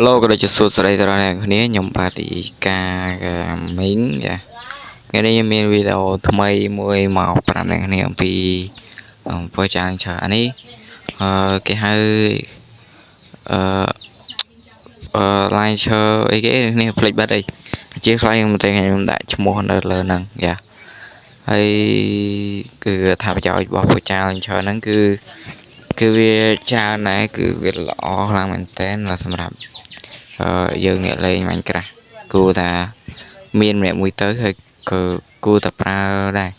Hello ក៏ដូចជាសួស្តីដល់អ្នកគ្នាខ្ញុំបាទទីកាមីងថ្ងៃនេះខ្ញុំមានវីដេអូថ្មីមួយមកប្រាប់អ្នកគ្នាអំពីធ្វើចានឆើនេះគេហៅអឺline ឆើអីគេអ្នកគ្នាភ្លេចបាត់អីជាខ្លាំងខ្ញុំតែខ្ញុំដាក់ឈ្មោះនៅលើហ្នឹងហើយគឺថាប្រយោជន៍របស់ធ្វើចានឆើហ្នឹងគឺវាច្រើនដែរគឺវាល្អខ្លាំងមែនតើសម្រាប់យើងអ្នកលេង Minecraft គួរថាមានម្នាក់មួយទៅហើយក៏គួរតែប្រើដែរ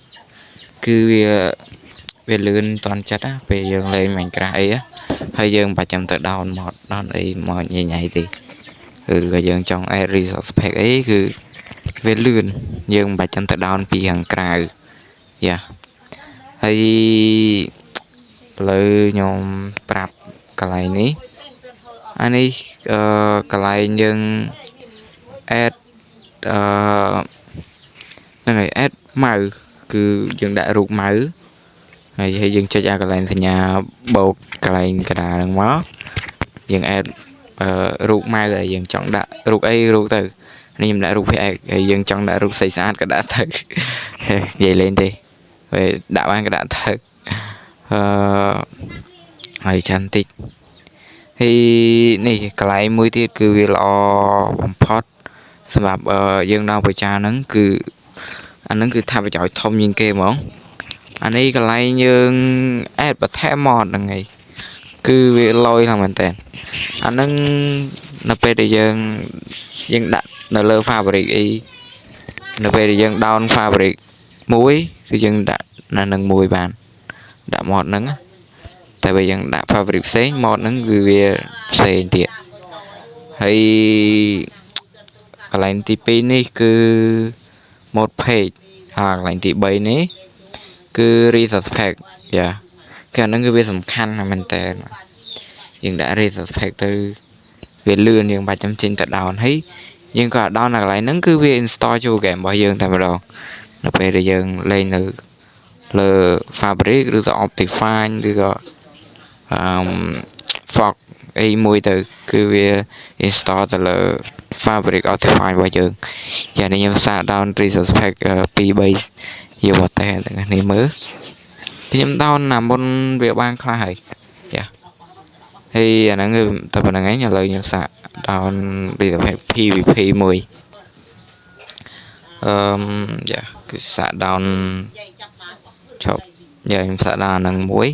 គឺវាលឿនតន់ចិត្តពេលយើងលេង Minecraft អីហើយយើងមិនបាច់ចាំទៅ down mod អីមកញ៉ៃទេគឺយើងចង់ add resource pack អីគឺវាលឿនយើងមិនបាច់ចាំទៅ down ពីខាងក្រៅហើយឥឡូវខ្ញុំប្រាប់កន្លែងនេះអានេះកន្លែងយើង add ហ្នឹងហើយ add ម៉ៅគឺយើងដាក់រូបម៉ៅហើយយើងចុចអាកន្លែងសញ្ញាបូកកន្លែងកណ្ដាលហ្នឹងមកយើង add រូបម៉ៅហើយយើងចង់ដាក់រូបអីរូបទៅនេះខ្ញុំដាក់រូប PX ហើយយើងចង់ដាក់រូបស្អីស្អាតក៏ដាក់ទៅនិយាយលេងទេពេលដាក់បានក៏ដាក់ទៅហើយចាំតិចហើយនេះកន្លែងមួយទៀតគឺវាល្អបំផុតសម្រាប់យើងដល់ប្រចាហ្នឹងគឺអាហ្នឹងគឺថាប្រយោជន៍ធំជាងគេហ្មងអានេះកន្លែងយើង add បន្ថែម mod ហ្នឹងឯងគឺវាលយខ្លាំងមែនតើអាហ្នឹងនៅពេលដែលយើងដាក់នៅលើ fabric អីនៅពេលដែលយើង down fabric មួយគឺយើងដាក់នៅនឹងមួយបានដាក់ mod ហ្នឹងតែបើយើងដាក់ fabric ផ្សេង mod ហ្នឹងគឺវាផ្សេងទៀតហើយកន្លែងទី2នេះគឺ mod page ហើយកន្លែងទី3នេះគឺ resource pack គឺអាហ្នឹងគឺវាសំខាន់ណាស់មែនតើយើងដាក់ resource pack ទៅវាលឿនយើងបាច់ចាំចេញទៅ down ហើយយើងក៏ down នៅកន្លែងហ្នឹងគឺវា install ចូល game របស់យើងតែម្ដងនៅពេលដែលយើងលេងនៅលើ fabric ឬក៏ optifine ឬក៏Fog អីមួយទៅគឺវា install ទៅលើ fabric optifine របស់យើងនេះខ្ញុំសាក down resource pack 2 3យកមកតេស្តទាំងនេះមើលខ្ញុំ down ណាមុនវាបានខ្លះហើយហើយអាហ្នឹងគឺតែប៉ុណ្្នឹងឯងឥឡូវខ្ញុំសាក down resource pack PVP មួយគឺសាក down ឈប់ខ្ញុំសាក down ហ្នឹងមួយ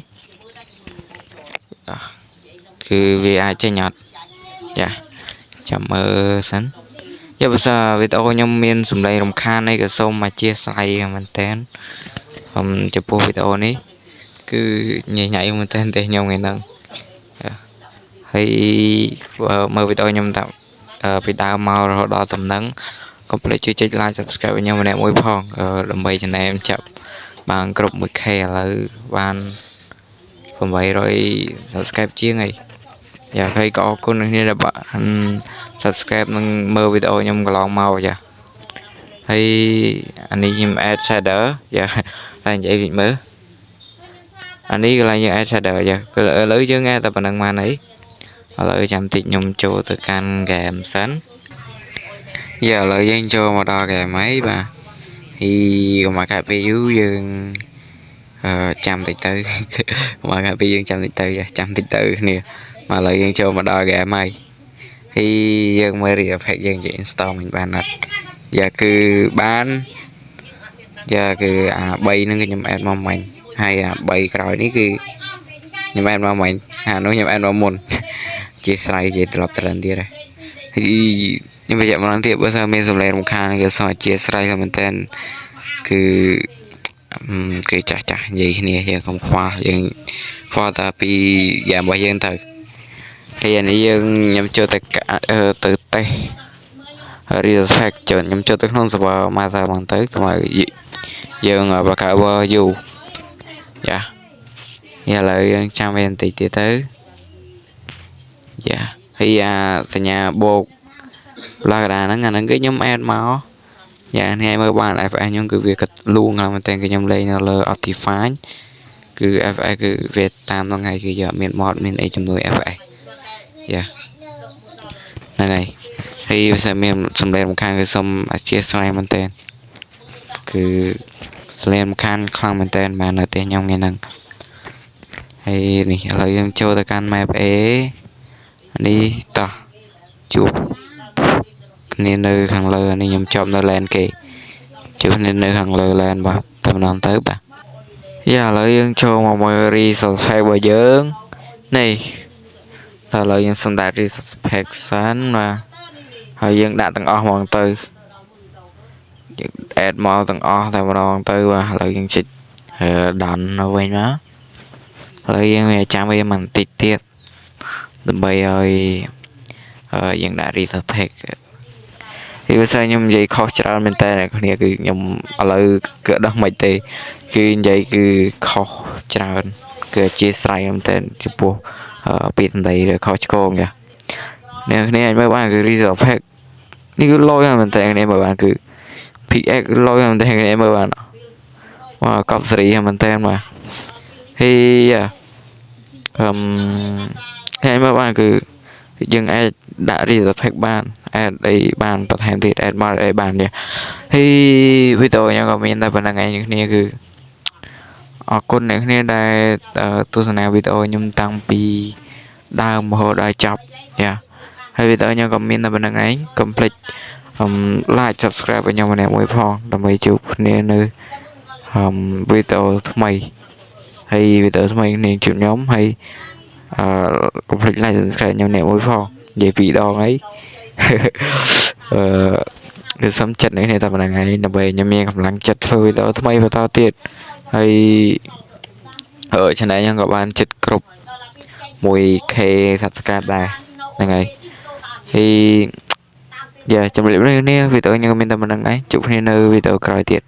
គឺវាអាចចេញអត់ចាំមើលសិនបើសិនវីដេអូខ្ញុំមានសំឡេងរំខានអីក៏សូមអធិស្ឋានមែនតើចំពោះវីដេអូនេះគឺញ៉ៃមែនតើខ្ញុំថ្ងៃហ្នឹងហើយមើលវីដេអូខ្ញុំតាពីដើមមករហូតដល់តំណឹងកុំភ្លេចជួយចុច like subscribe ឲ្យខ្ញុំម្នាក់មួយផងដើម្បី channel ខ្ញុំចាប់បានគ្រប់ 1k ឥឡូវបាន800 subscribe ជាងហើយហើយក៏អរគុណអ្នកនាងដែលបាន subscribe និងមើលវីដេអូខ្ញុំកន្លងមកហើយអានេះខ្ញុំ add shader តែនិយាយវិញមើលអានេះកន្លែងយើង add shader គឺឥឡូវយើង add តែប៉ុណ្្នឹងបានអីឥឡូវចាំតិចខ្ញុំចូលទៅកាន់ game សិនឥឡូវយើងចូលមកដល់ game ហើយបាទហើយកុំឲ្យកាត់ពេលយូរយើងចាំតិចទៅមកកាត់ពេលយើងចាំតិចទៅចាំតិចទៅគ្នាឥឡូវយើងចូលមកដល់ game ហើយហើយយើងមើល real pack យើងจะ install មិនបានអត់គឺបានគឺអា3ហ្នឹងគឺខ្ញុំ add មកមិញហើយអា3ក្រោយនេះគឺខ្ញុំ add មកមិញអានោះខ្ញុំ add មកមុនជាស្រ័យជាត្រឡប់ត្រឹមទៀតហើយខ្ញុំបញ្ជាក់ម្ដងទៀតបើសិនមានសំឡេងរំខានគឺសូមអធិស្ឋានមែនតើគឺចាស់និយាយគ្នាយើងកុំខ្វល់យើងខ្វល់តែពីយ៉ាងរបស់យើងទៅហើយអានេះខ្ញុំចូលទៅតេស្ត real pack ខ្ញុំចូលទៅក្នុង server master ហ្មងទៅកុំឲ្យយើងបង្កើត you ឥឡូវយើងចាំវាបន្តិចទៀតទៅហើយអាសញ្ញាបូកឡាកដាហ្នឹងអាហ្នឹងគឺខ្ញុំ add មកនេះឲ្យមើលបាន FPS ខ្ញុំគឺវាគិតលួងហើយមែនតើខ្ញុំលេងនៅលើ optifine គឺ FPS គឺវាតាមហ្នឹងហើយគឺយកមាន mod មានអីជំនួយ FPS ណ ហ្នឹងហើយហើយបើសិនមានសំឡេងរំខានគឺសូមអធិស្ឋានមែនតើគឺសំឡេងរំខានខ្លាំងមែនតើបាននៅផ្ទះខ្ញុំថ្ងៃហ្នឹងហើយនេះឥឡូវយើងចូលទៅកាន់ map A នេះតោះជួបគ្នានៅខាងលើនេះខ្ញុំជាប់នៅ lane គេជួបគ្នានៅខាងលើ lane បាទតែម្ដងទៅបាទយ៉ាឥឡូវយើងចូលមកមើល resource pack របស់យើងនេះតែឥឡូវយើងសំដៅ resource pack សិនបាទហើយយើងដាក់ទាំងអស់ហ្មងទៅយើង add មកទាំងអស់តែម្ដងទៅបាទឥឡូវយើងចុចdone នៅវិញមកឥឡូវយើងវាចាំវាមិនតិចទៀតដើម្បីឲ្យយើងដាក់ resource pack ពីភាសាខ្ញុំនិយាយខុសច្រើនមែនតើអ្នកគ្នាគឺខ្ញុំឥឡូវគឺអត់ដឹងមិនទេគឺនិយាយគឺខុសច្រើនគឺអធិស្ឋានមែនតើចំពោះពីសម្ដីខុសឆ្គងចាអ្នកគ្នាអាចមើលបានគឺ resource pack នេះគឺលយមែនតើគ្នាមើលបានគឺ PX លយមែនតើគ្នាមើលបានមកកប់សេរីមែនតើមកហើយហើយមើលបានគឺយើងអាចដាក់ resource pack បានadd អីបានបន្ថែមទៀត add mod អីបាននេះហើយវីដេអូខ្ញុំក៏មានតែប៉ុណ្្នឹងឯងអ្នកគ្នាគឺអរគុណអ្នកគ្នាដែលទស្សនាវីដេអូខ្ញុំតាំងពីដើមរហូតដល់ចប់យ៉ាហើយវីដេអូខ្ញុំក៏មានតែប៉ុណ្្នឹងឯងកុំភ្លេចlike subscribe ឲ្យខ្ញុំម្នាក់មួយផងដើម្បីជួបគ្នានៅវីដេអូថ្មីហើយវីដេអូថ្មីនេះជួបខ្ញុំហើយកុំភ្លេច like subscribe ខ្ញុំម្នាក់មួយផងនិយាយពីរដងអីគឺសុំចិត្តនេះតែប៉ុណ្្នឹងហើយដើម្បីខ្ញុំមានកម្លាំងចិត្តធ្វើវីដេអូថ្មីបន្តទៀតហើយ channel ខ្ញុំក៏បានចិត្តគ្រប់ 1k subscribe ដែរហ្នឹងហើយហើយយ៉ាជម្រាបលាគ្នាវីដេអូខ្ញុំមានតែប៉ុណ្្នឹងឯងជួបគ្នានៅវីដេអូក្រោយទៀត